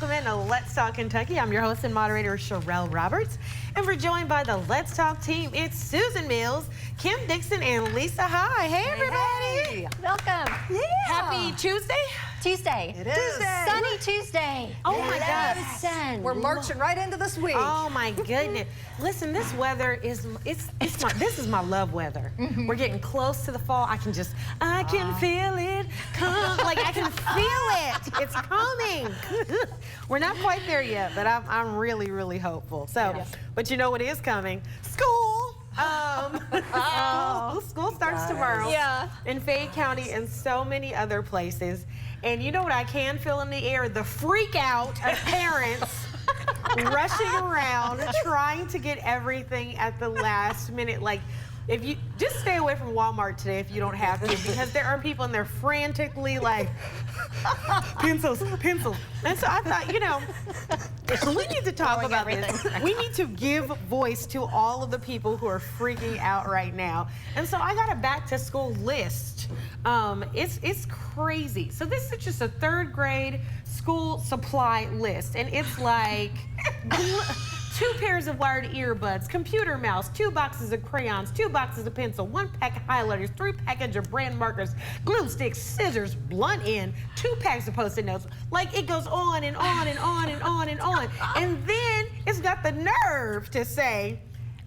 welcome into Let's Talk Kentucky. I'm your host and moderator, Sherelle Roberts. And we're joined by the Let's Talk team. It's Susan Mills, Kim Dixon, and Lisa High. Hey, everybody. Hey. Welcome. Yeah. Happy Tuesday. Tuesday. It is. Tuesday. Sunny Tuesday. Oh, my God. Sun. We're marching right into this week. Oh, my goodness. Listen, this weather is, this is my love weather. We're getting close to the fall. I can feel it come. Like, I can feel it. It's coming. We're not quite there yet, but I'm really, really hopeful. So, but you know what is coming? School. School starts tomorrow. Yeah. In Fayette County and so many other places. And you know what I can feel in the air? The freak out of parents rushing around trying to get everything at the last minute. Like, if you just stay away from Walmart today if you don't have to, because there are people in there frantically like pencils. And so I thought, you know, we need to talk about this. We need to give voice to all of the people who are freaking out right now. And so I got a back to school list. It's crazy. So this is just a 3rd grade school supply list, and it's like 2 pairs of wired earbuds, computer mouse, 2 boxes of crayons, 2 boxes of pencil, 1 pack of highlighters, 3 packages of brand markers, glue sticks, scissors, blunt end, 2 packs of Post-it notes. Like, it goes on and on and on and on and on. And then it's got the nerve to say,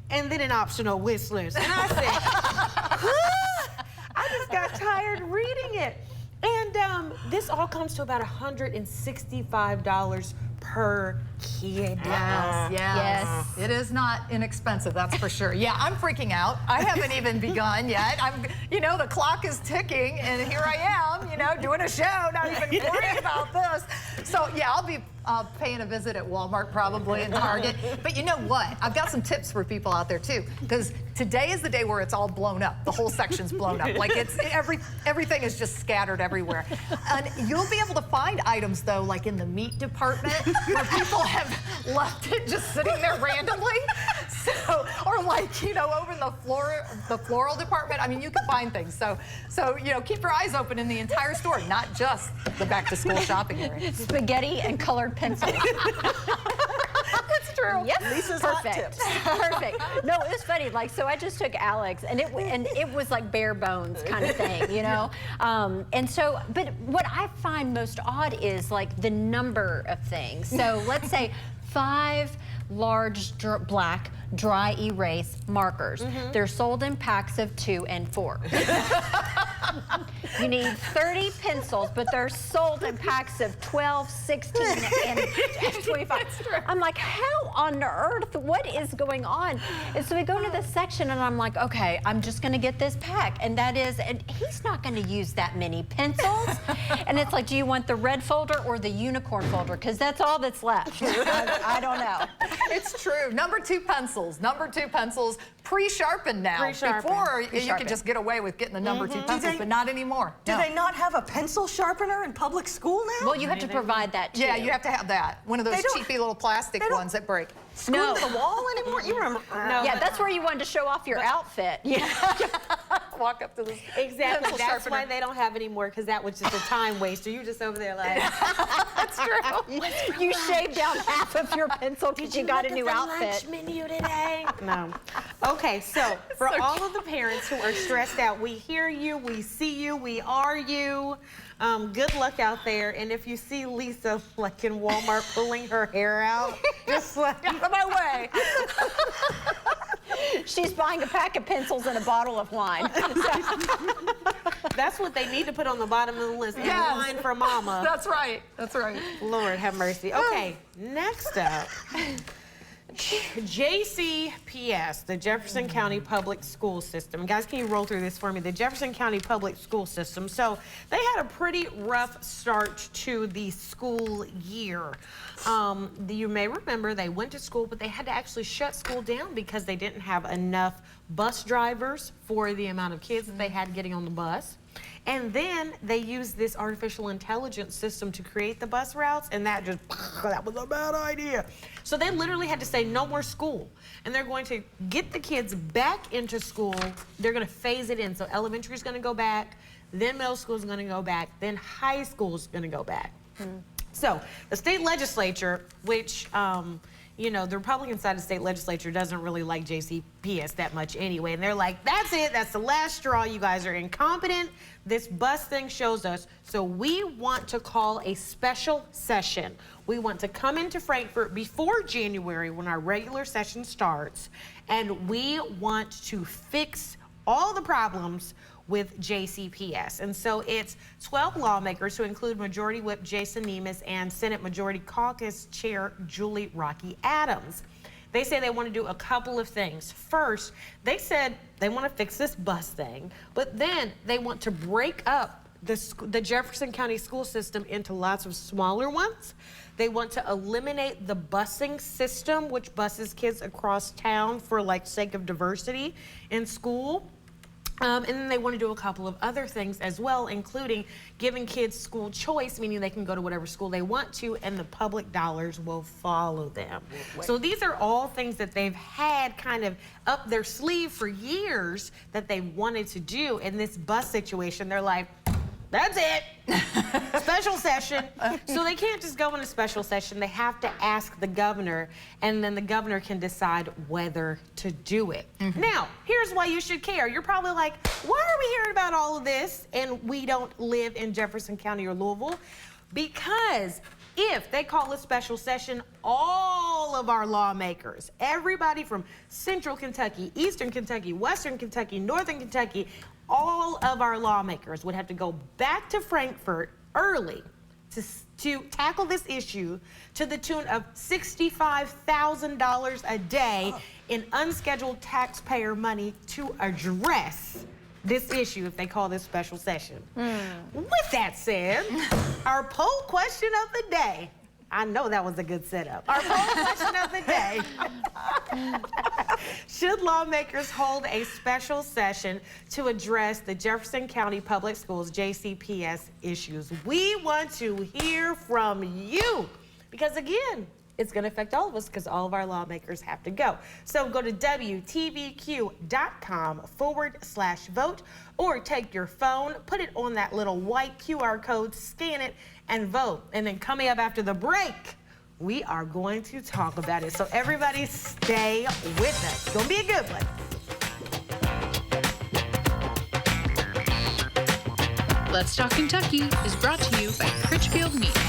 and then an optional wish list. And I said, I just got tired reading it. And this all comes to about $165 per kid. Yes. It is not inexpensive, that's for sure. Yeah, I'm freaking out. I haven't even begun yet. The clock is ticking, and here I am, doing a show, not even worrying about this. So, yeah, I'll be paying a visit at Walmart probably and Target. But you know what? I've got some tips for people out there, too, because today is the day where it's all blown up. The whole section's blown up. Like, everything is just scattered everywhere. And you'll be able to find items, though, like in the meat department, where people have left it just sitting there randomly. So, or like, over in the floral department. I mean, you can find things. So, keep your eyes open in the entire store, not just the back-to-school shopping area. Spaghetti and colored pencils. That's true. Yep. Lisa's Perfect. hot tips. Perfect. No, it was funny. Like, so I just took Alex, and it was like bare bones kind of thing, And so, but what I find most odd is like the number of things. So let's say 5 large black dry erase markers. They're sold in packs of 2 and 4. You need 30 pencils, but they're sold in packs of 12, 16, and 25. I'm like, how on earth? What is going on? And so we go into this section, and I'm like, okay, I'm just going to get this pack. And he's not going to use that many pencils. And it's like, do you want the red folder or the unicorn folder? Because that's all that's left. I don't know. It's true. Number 2 pencils. Number 2 pencils, pre-sharpened now. Pre-sharpened. Before, you could just get away with getting the number 2 pencils, but not anymore. Do they not have a pencil sharpener in public school now? Well, you have to provide that, too. Yeah, you have to have that. One of those cheapy little plastic ones that break. Screw to the wall anymore? You remember? No. Yeah, that's where you wanted to show off your outfit. Yeah. Walk up to this Exactly. pencil That's sharpener. why they don't have anymore, because that was just a time waster. You just over there like, That's true. You shaved down half of your pencil because you got a new outfit. lunch menu today? No. Okay, so for all of the parents who are stressed out, we hear you, we see you, we are you. Good luck out there. And if you see Lisa like in Walmart pulling her hair out, just like, Out of my way. She's buying a pack of pencils and a bottle of wine. that's what they need to put on the bottom of the list. And Yes. wine for mama. That's right. That's right. Lord have mercy. Okay, next up. JCPS, the Jefferson County Public School System. Guys, can you roll through this for me? The Jefferson County Public School System. So they had a pretty rough start to the school year. You may remember they went to school, but they had to actually shut school down because they didn't have enough bus drivers for the amount of kids that they had getting on the bus. And then they used this artificial intelligence system to create the bus routes, and that was a bad idea. So they literally had to say no more school. And they're going to get the kids back into school. They're going to phase it in. So elementary is going to go back, then middle school is going to go back, then high school is going to go back. So the state legislature, which, you know, the Republican side of the state legislature doesn't really like JCPS that much anyway. And they're like, that's it. That's the last straw. You guys are incompetent. This bus thing shows us. So we want to call a special session. We want to come into Frankfort before January when our regular session starts. And we want to fix all the problems with JCPS. And so it's 12 lawmakers who include Majority Whip Jason Nemes and Senate Majority Caucus Chair Julie Rocky Adams. They say they want to do a couple of things. First, they said they want to fix this bus thing, but then they want to break up the Jefferson County school system into lots of smaller ones. They want to eliminate the busing system, which buses kids across town for like sake of diversity in school. And then they want to do a couple of other things as well, including giving kids school choice, meaning they can go to whatever school they want to, and the public dollars will follow them. So these are all things that they've had kind of up their sleeve for years that they wanted to do. In this bus situation, they're like, that's it, special session. So they can't just go in a special session. They have to ask the governor, and then the governor can decide whether to do it. Now, here's why you should care. You're probably like, why are we hearing about all of this and we don't live in Jefferson County or Louisville? Because if they call a special session, all of our lawmakers, everybody from Central Kentucky, Eastern Kentucky, Western Kentucky, Northern Kentucky, all of our lawmakers would have to go back to Frankfort early to tackle this issue to the tune of $65,000 a day in unscheduled taxpayer money to address this issue if they call this special session. With that said, our poll question of the day. I know that was a good setup. Our poll question of the day. Should lawmakers hold a special session to address the Jefferson County Public Schools JCPS issues? We want to hear from you because, again, it's going to affect all of us because all of our lawmakers have to go. So go to WTVQ.com/vote or take your phone, put it on that little white QR code, scan it, and vote. And then coming up after the break, we are going to talk about it. So everybody stay with us. It's going to be a good one. Let's Talk Kentucky is brought to you by Critchfield Meats.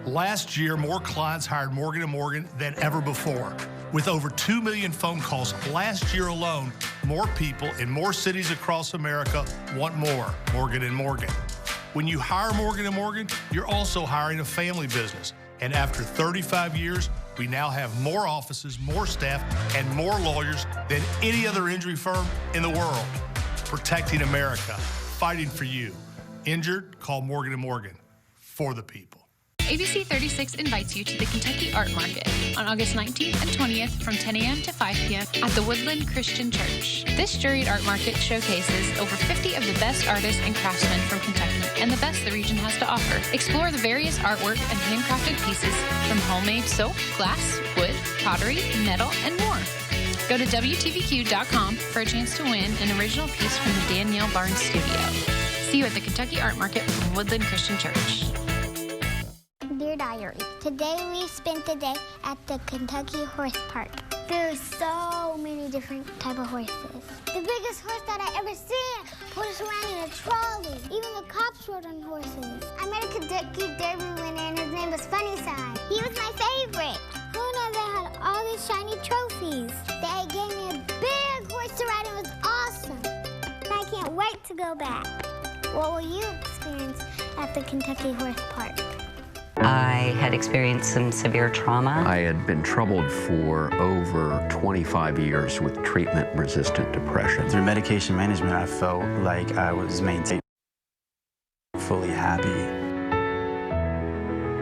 Last year, more clients hired Morgan & Morgan than ever before. With over 2 million phone calls last year alone, more people in more cities across America want more Morgan & Morgan. When you hire Morgan & Morgan, you're also hiring a family business. And after 35 years, we now have more offices, more staff, and more lawyers than any other injury firm in the world. Protecting America, fighting for you. Injured? Call Morgan & Morgan. For the people. ABC 36 invites you to the Kentucky Art Market on August 19th and 20th from 10 a.m. to 5 p.m. at the Woodland Christian Church. This juried art market showcases over 50 of the best artists and craftsmen from Kentucky and the best the region has to offer. Explore the various artwork and handcrafted pieces from homemade soap, glass, wood, pottery, metal, and more. Go to WTVQ.com for a chance to win an original piece from the Danielle Barnes Studio. See you at the Kentucky Art Market from Woodland Christian Church. Dear Diary, today we spent the day at the Kentucky Horse Park. There's so many different type of horses. The biggest horse that I ever seen pulled us around in a trolley. Even the cops rode on horses. I met a Kentucky Derby winner and his name was Funnyside. He was my favorite. Who knew they had all these shiny trophies? They gave me a big horse to ride. It was awesome. And I can't wait to go back. What will you experience at the Kentucky Horse Park? I had experienced some severe trauma. I had been troubled for over 25 years with treatment-resistant depression. Through medication management, I felt like I was maintained, fully happy.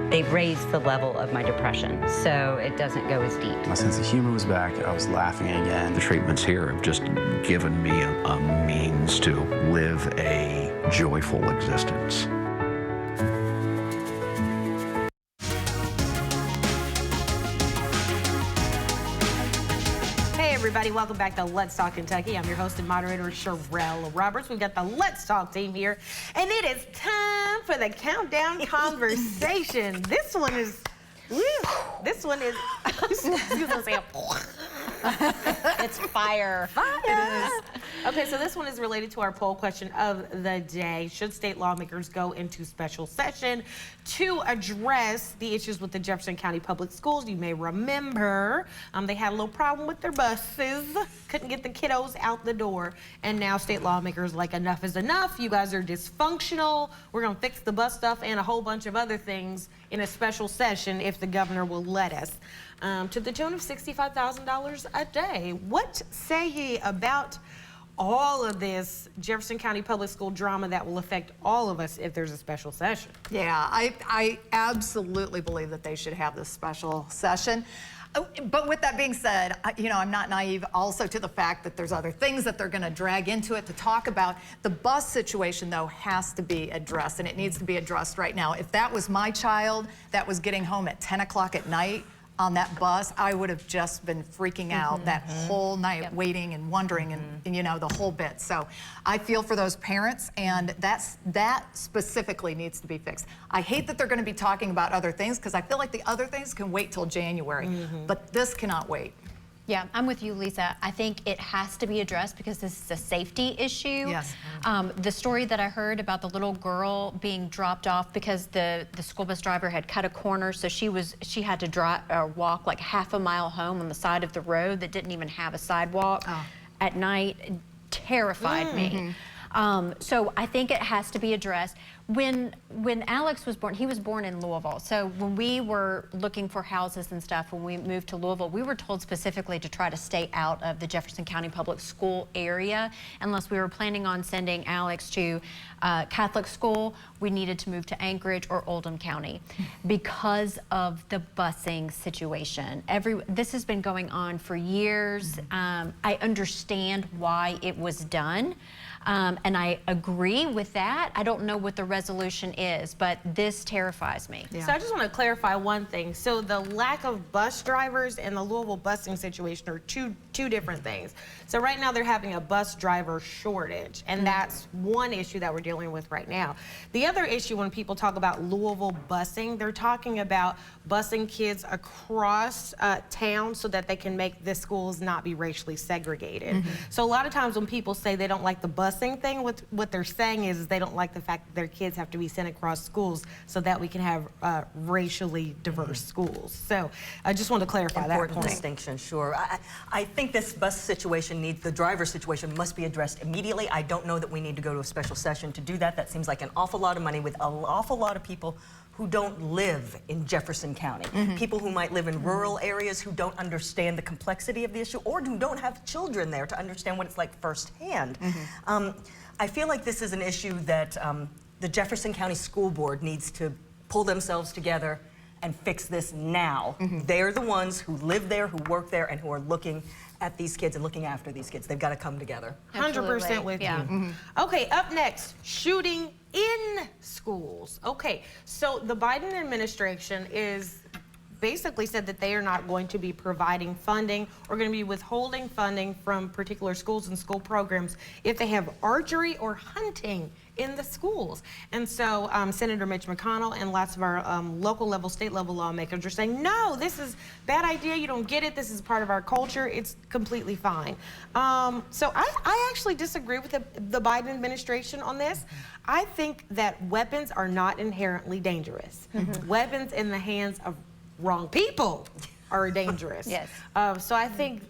They raised the level of my depression, so it doesn't go as deep. My sense of humor was back. I was laughing again. The treatments here have just given me a means to live a joyful existence. Hey everybody, everybody. Welcome back to Let's Talk Kentucky. I'm your host and moderator, Sherelle Roberts. We've got the Let's Talk team here, and it is time for the countdown conversation. This one is, it's fire. It is. Okay, so this one is related to our poll question of the day. Should state lawmakers go into special session to address the issues with the Jefferson County Public Schools? You may remember they had a little problem with their buses, couldn't get the kiddos out the door, and now state lawmakers like, enough is enough. You guys are dysfunctional. We're gonna fix the bus stuff and a whole bunch of other things in a special session if the governor will let us. To the tune of $65,000 a day. What say ye about all of this Jefferson County Public School drama that will affect all of us if there's a special session? Yeah, I absolutely believe that they should have this special session. But with that being said, I'm not naive also to the fact that there's other things that they're going to drag into it to talk about. The bus situation, though, has to be addressed, and it needs to be addressed right now. If that was my child that was getting home at 10 o'clock at night on that bus, I would have just been freaking out that whole night, waiting and wondering and the whole bit. So I feel for those parents, and that specifically needs to be fixed. I hate that they're going to be talking about other things because I feel like the other things can wait till January, but this cannot wait. Yeah, I'm with you, Lisa. I think it has to be addressed because this is a safety issue. Yes. The story that I heard about the little girl being dropped off because the school bus driver had cut a corner, so she had to walk like half a mile home on the side of the road that didn't even have a sidewalk at night. It terrified me. So I think it has to be addressed. When Alex was born, he was born in Louisville. So when we were looking for houses and stuff, when we moved to Louisville, we were told specifically to try to stay out of the Jefferson County Public School area. Unless we were planning on sending Alex to Catholic school, we needed to move to Anchorage or Oldham County because of the busing situation. This has been going on for years. I understand why it was done. And I agree with that. I don't know what the resolution is, but this terrifies me. Yeah. So I just want to clarify one thing. So the lack of bus drivers and the Louisville busing situation are two different things. So right now they're having a bus driver shortage, and that's one issue that we're dealing with right now. The other issue when people talk about Louisville busing, they're talking about busing kids across town so that they can make the schools not be racially segregated. So a lot of times when people say they don't like the busing thing, what they're saying is they don't like the fact that their kids have to be sent across schools so that we can have racially diverse schools. So I just want to clarify that point. Important distinction, sure. I think this bus situation the driver situation must be addressed immediately. I don't know that we need to go to a special session to do that. That seems like an awful lot of money with an awful lot of people who don't live in Jefferson County. People who might live in rural areas who don't understand the complexity of the issue or who don't have children there to understand what it's like firsthand. I feel like this is an issue that the Jefferson County School Board needs to pull themselves together and fix this now. They're the ones who live there, who work there, and who are looking at these kids and looking after these kids. They've got to come together. 100% with you. Okay, up next, shooting in schools. Okay, so the Biden administration is basically said that they are not going to be providing funding or going to be withholding funding from particular schools and school programs if they have archery or hunting in the schools. And so Senator Mitch McConnell and lots of our local level, state level lawmakers are saying, no, this is a bad idea. You don't get it. This is part of our culture. It's completely fine. So I actually disagree with the Biden administration on this. I think that weapons are not inherently dangerous. Weapons in the hands of wrong people are dangerous. Yes. So I think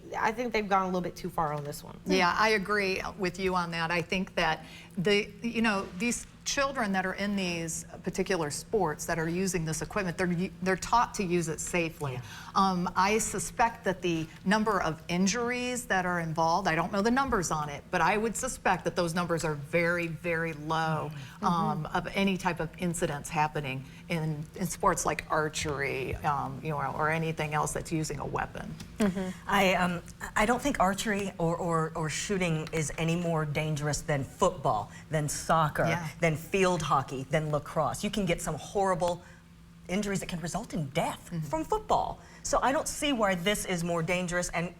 they've gone a little bit too far on this one. Yeah, I agree with you on that. I think that these children that are in these particular sports that are using this equipment, they're taught to use it safely. I suspect that the number of injuries that are involved, I don't know the numbers on it, but I would suspect that those numbers are very, very low of any type of incidents happening in sports like archery, or anything else that's using a weapon. I don't think archery or shooting is any more dangerous than football, than soccer, than field hockey, than lacrosse. You can get some horrible injuries that can result in death from football. So I don't see why this is more dangerous. And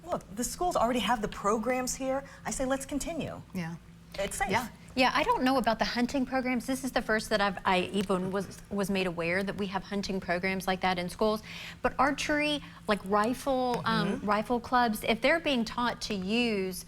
look, the schools already have the programs here. I say let's continue. Yeah. It's safe. Yeah. Yeah, I don't know about the hunting programs. This is the first that I even was made aware that we have hunting programs like that in schools. But archery, like rifle clubs, if they're being taught to use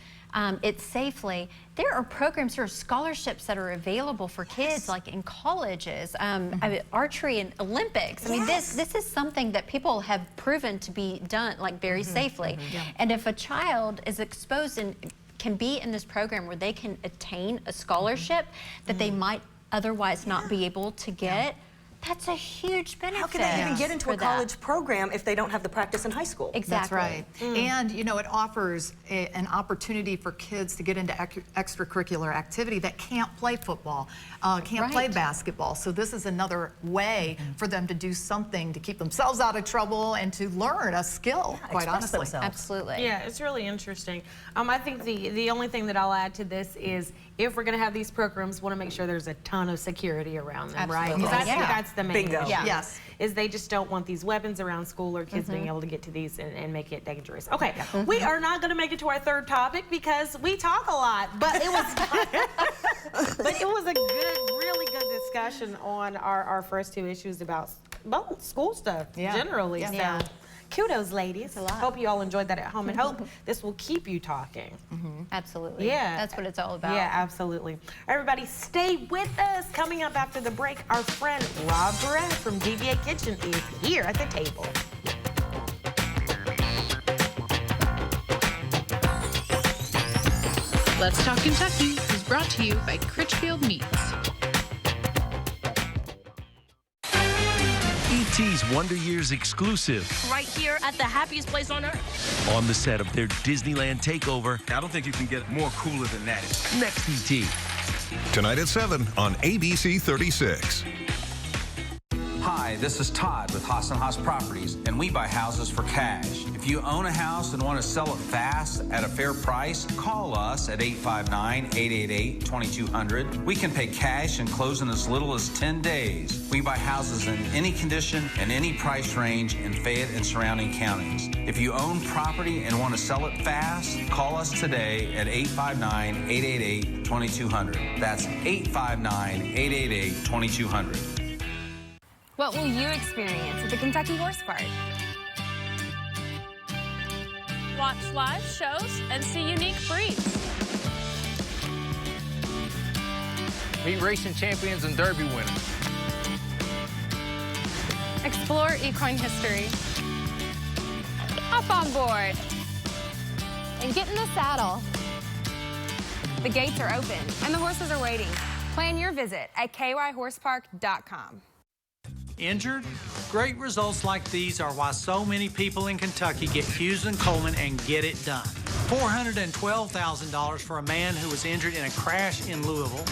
it safely, there are programs, there are scholarships that are available for kids, like in colleges, I mean, archery and Olympics. I mean, this is something that people have proven to be done like very safely. And if a child is exposed and can be in this program where they can attain a scholarship that they might otherwise not be able to get, that's a huge benefit. How can they even get into a college program if they don't have the practice in high school? Exactly. That's right. And, you know, it offers an opportunity for kids to get into extracurricular activity that can't play football, can't play basketball. So this is another way for them to do something to keep themselves out of trouble and to learn a skill, quite honestly. Themselves. Absolutely. Yeah, it's really interesting. I think the only thing that I'll add to this is if we're going to have these programs, want to make sure there's a ton of security around them, right? Absolutely. Because I think that's the main Bingo. issue. Yes. Is they just don't want these weapons around school or kids being able to get to these and make it dangerous. Okay, we are not going to make it to our third topic because we talk a lot, but it was a good, really good discussion on our first two issues about school stuff generally. Yeah. So kudos, ladies. Hope you all enjoyed that at home and hope this will keep you talking. Absolutely. Yeah. That's what it's all about. Yeah, absolutely. Everybody stay with us. Coming up after the break, our friend Rob Perez from DBA Kitchen is here at the table. Let's Talk Kentucky is brought to you by Critchfield Meats. E.T.'s Wonder Years exclusive. Right here at the happiest place on earth. On the set of their Disneyland takeover. I don't think you can get more cooler than that. Next E.T. Tonight at 7 on ABC 36. Hi, this is Todd with Haas & Haas Properties, and we buy houses for cash. If you own a house and want to sell it fast at a fair price, call us at 859-888-2200. We can pay cash and close in as little as 10 days. We buy houses in any condition and any price range in Fayette and surrounding counties. If you own property and want to sell it fast, call us today at 859-888-2200. That's 859-888-2200. What will you experience at the Kentucky Horse Park? Watch live shows and see unique breeds. Meet racing champions and Derby winners. Explore equine history. Hop on board. And get in the saddle. The gates are open and the horses are waiting. Plan your visit at kyhorsepark.com. Injured? Great results like these are why so many people in Kentucky get Hughes & Coleman and get it done. $412,000 for a man who was injured in a crash in Louisville,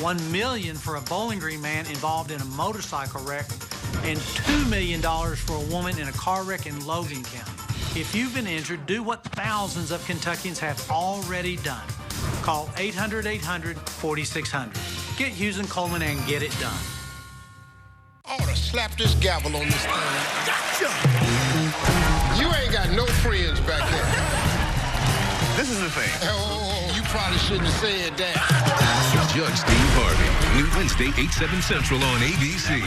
$1 million for a Bowling Green man involved in a motorcycle wreck, and $2 million for a woman in a car wreck in Logan County. If you've been injured, do what thousands of Kentuckians have already done. Call 800-800-4600. Get Hughes & Coleman and get it done. I ought to slap this gavel on this thing. Gotcha! You ain't got no friends back there. This is the thing. Oh, you probably shouldn't have said that. Judge Steve Harvey. New Wednesday, 8/7 Central on ABC.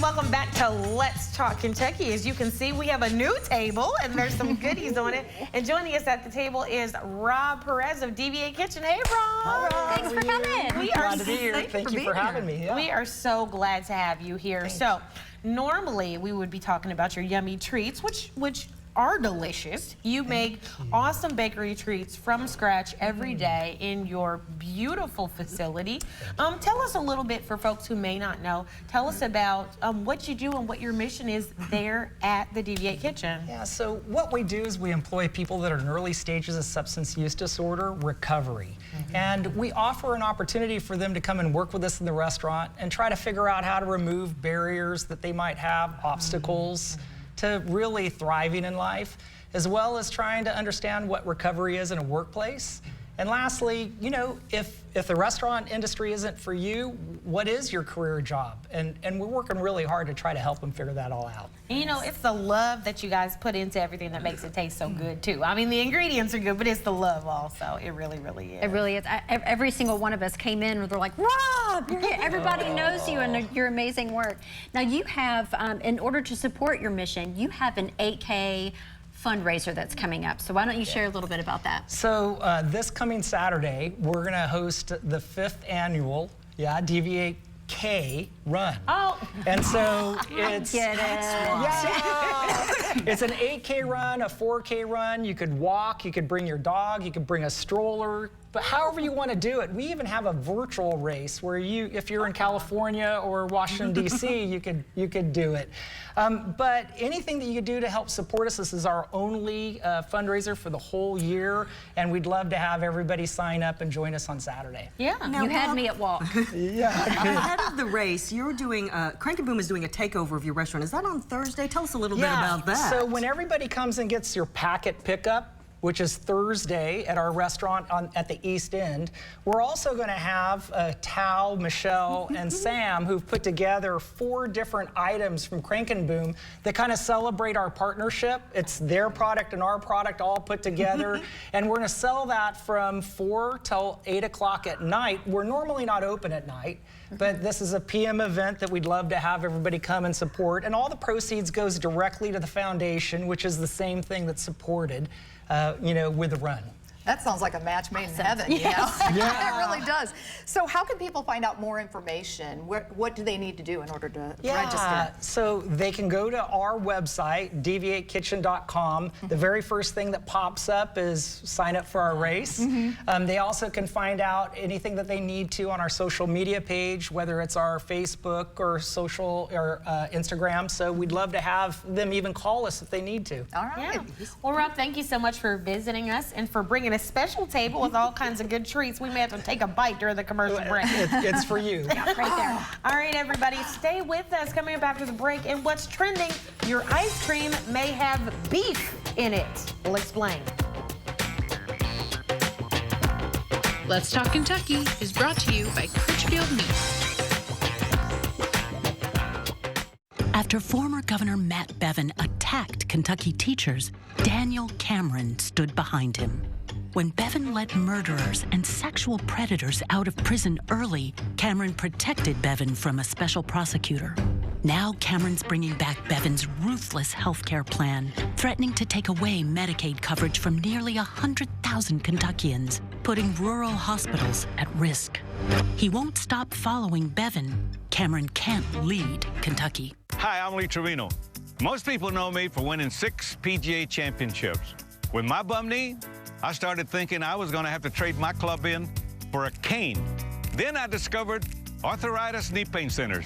Welcome back to Let's Talk Kentucky. As you can see, we have a new table and there's some goodies on it. And joining us at the table is Rob Perez of DBA Kitchen. Hey, Rob. Thanks for coming. We are glad to be here. Thank you for having me. Yeah. We are so glad to have you here. So normally we would be talking about your yummy treats, which are delicious. You make awesome bakery treats from scratch every day in your beautiful facility. Tell us a little bit for folks who may not know. Tell us about what you do and what your mission is there at the DBA Kitchen. Yeah, so what we do is we employ people that are in early stages of substance use disorder recovery. And we offer an opportunity for them to come and work with us in the restaurant and try to figure out how to remove barriers that they might have, obstacles, to really thriving in life, as well as trying to understand what recovery is in a workplace And lastly, you know, if the restaurant industry isn't for you, what is your career job? And we're working really hard to try to help them figure that all out. And you know, it's the love that you guys put into everything that makes it taste so good too. I mean, the ingredients are good, but it's the love also. It really, really is. It really is. Every single one of us came in and they're like, Rob, everybody knows you and your amazing work. Now you have, in order to support your mission, you have an 8K fundraiser that's coming up. So why don't you share a little bit about that? So this coming Saturday, we're going to host the 5th annual, DV8K run. Oh. And so it's Get it. it's an 8K run, a 4K run. You could walk, you could bring your dog, you could bring a stroller, but however you want to do it. We even have a virtual race where you, if you're in California or Washington D.C., you could do it. But anything that you could do to help support us, this is our only fundraiser for the whole year, and we'd love to have everybody sign up and join us on Saturday. Yeah, Now, you had Rob, me at walk. Ahead of the race, you're doing, Crank and Boom is doing a takeover of your restaurant. Is that on Thursday? Tell us a little bit about that. So when everybody comes and gets your packet pickup, which is Thursday at our restaurant at the East End, we're also going to have Tao, Michelle, and Sam, who've put together 4 different items from Crank and Boom that kind of celebrate our partnership. It's their product and our product all put together, and we're going to sell that from 4 till 8 o'clock at night. We're normally not open at night, but this is a PM event that we'd love to have everybody come and support, and all the proceeds goes directly to the foundation, which is the same thing that's supported with the run. That sounds like a match made in heaven, Yes. you know? Yeah. It really does. So how can people find out more information? What do they need to do in order to register? So they can go to our website, deviatekitchen.com. The very first thing that pops up is sign up for our race. They also can find out anything that they need to on our social media page, whether it's our Facebook or social or Instagram. So we'd love to have them even call us if they need to. All right. Yeah. Well, Rob, thank you so much for visiting us and for bringing a special table with all kinds of good treats. We may have to take a bite during the commercial break. It's for you. Yeah, right there. All right, everybody, stay with us. Coming up after the break, and what's trending, your ice cream may have beef in it. We'll explain. Let's Talk Kentucky is brought to you by Critchfield Meats. After former Governor Matt Bevin attacked Kentucky teachers, Daniel Cameron stood behind him. When Bevin let murderers and sexual predators out of prison early, Cameron protected Bevin from a special prosecutor. Now Cameron's bringing back Bevin's ruthless health care plan, threatening to take away Medicaid coverage from nearly 100,000 Kentuckians, putting rural hospitals at risk. He won't stop following Bevin. Cameron can't lead Kentucky. Hi, I'm Lee Trevino. Most people know me for winning 6 PGA championships. With my bum knee, I started thinking I was going to have to trade my club in for a cane. Then I discovered Arthritis Knee Pain Centers.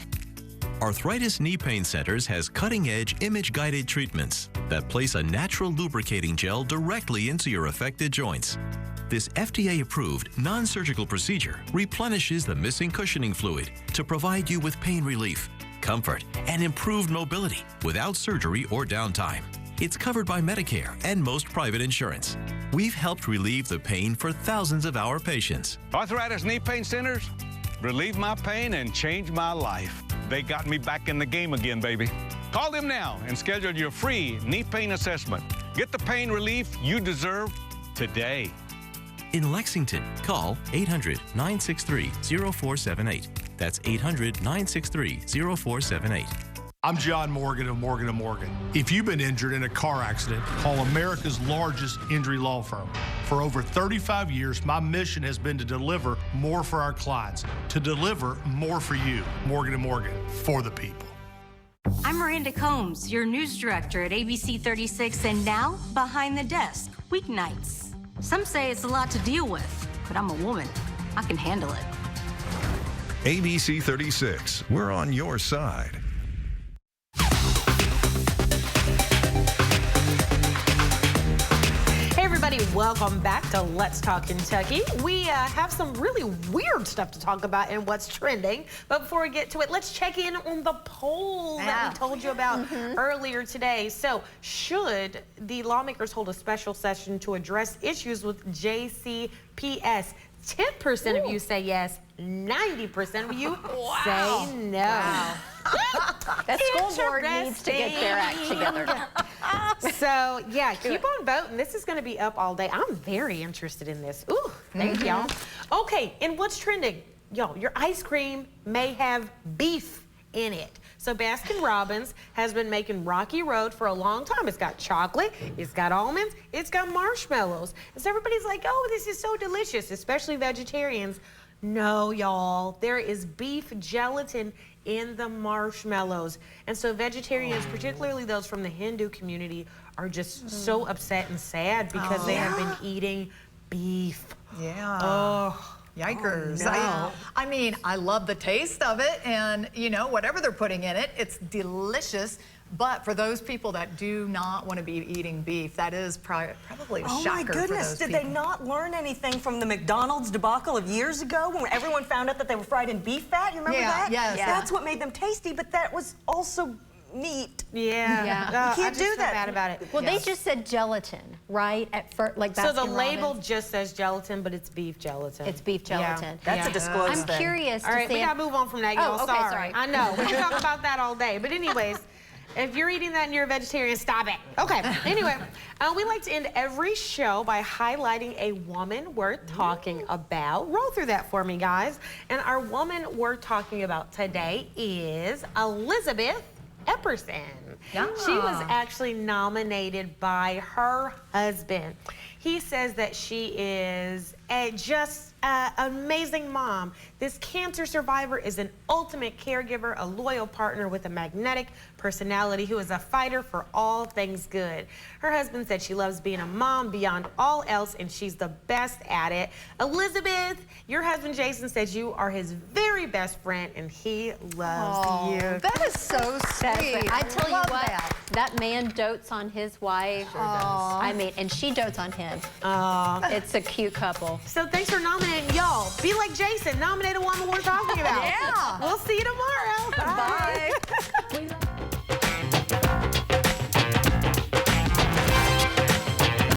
Arthritis Knee Pain Centers has cutting-edge image-guided treatments that place a natural lubricating gel directly into your affected joints. This FDA-approved, non-surgical procedure replenishes the missing cushioning fluid to provide you with pain relief, comfort, and improved mobility without surgery or downtime. It's covered by Medicare and most private insurance. We've helped relieve the pain for thousands of our patients. Arthritis Knee Pain Centers relieve my pain and change my life. They got me back in the game again, baby. Call them now and schedule your free knee pain assessment. Get the pain relief you deserve today. In Lexington, call 800-963-0478. That's 800-963-0478. I'm John Morgan of Morgan & Morgan. If you've been injured in a car accident, call America's largest injury law firm. For over 35 years, my mission has been to deliver more for our clients, to deliver more for you. Morgan & Morgan, for the people. I'm Miranda Combs, your news director at ABC 36, and now Behind the Desk, weeknights. Some say it's a lot to deal with, but I'm a woman. I can handle it. ABC 36, we're on your side. Hey everybody, Welcome back to Let's Talk Kentucky. We have some really weird stuff to talk about and what's trending. But before we get to it, let's check in on the poll that we told you about earlier today. So, should the lawmakers hold a special session to address issues with JCPS? 10% of you say yes, 90% of you say no. Wow. That school board needs to get their act together. So, yeah, keep on voting. This is going to be up all day. I'm very interested in this. Ooh, thank y'all. Okay, and what's trending? Y'all, your ice cream may have beef in it. So Baskin-Robbins has been making Rocky Road for a long time. It's got chocolate, it's got almonds, it's got marshmallows. And so everybody's like, oh, this is so delicious, especially vegetarians. No, y'all, there is beef gelatin in the marshmallows. And so vegetarians, particularly those from the Hindu community, are just so upset and sad because they have been eating beef. Yeah. Oh. Yikers. Oh, no. I mean, I love the taste of it, and, you know, whatever they're putting in it, it's delicious. But for those people that do not want to be eating beef, that is probably a shocker. Oh my goodness, did they not learn anything from the McDonald's debacle of years ago when everyone found out that they were fried in beef fat? You remember that? Yes. That's what made them tasty, but that was also meat. Yeah. You can't I do just that. feel bad about it. Well, they just said gelatin, right? At first, like So the Baskin-Robbins. label just says gelatin, but it's beef gelatin. It's beef gelatin. That's a disclosed I'm thing. curious All right, to see we gotta move on from that, y'all. Oh, okay, sorry. I know. We can talk about that all day. But anyways, if you're eating that and you're a vegetarian, stop it. Okay. Anyway, we like to end every show by highlighting a woman worth talking about. Roll through that for me, guys. And our woman worth talking about today is Elizabeth Epperson. She was actually nominated by her husband. He says that she is just an amazing mom. This cancer survivor is an ultimate caregiver, a loyal partner with a magnetic personality who is a fighter for all things good. Her husband said she loves being a mom beyond all else, and she's the best at it. Elizabeth, your husband Jason says you are his very best friend, and he loves you. That is so sweet. I tell you Love what, that. man dotes on his wife. Sure does. I mean, and she dotes on him. It's a cute couple. So thanks for nominating y'all. Be like Jason, nominate a woman we're talking about. Yeah. We'll see you tomorrow. Bye.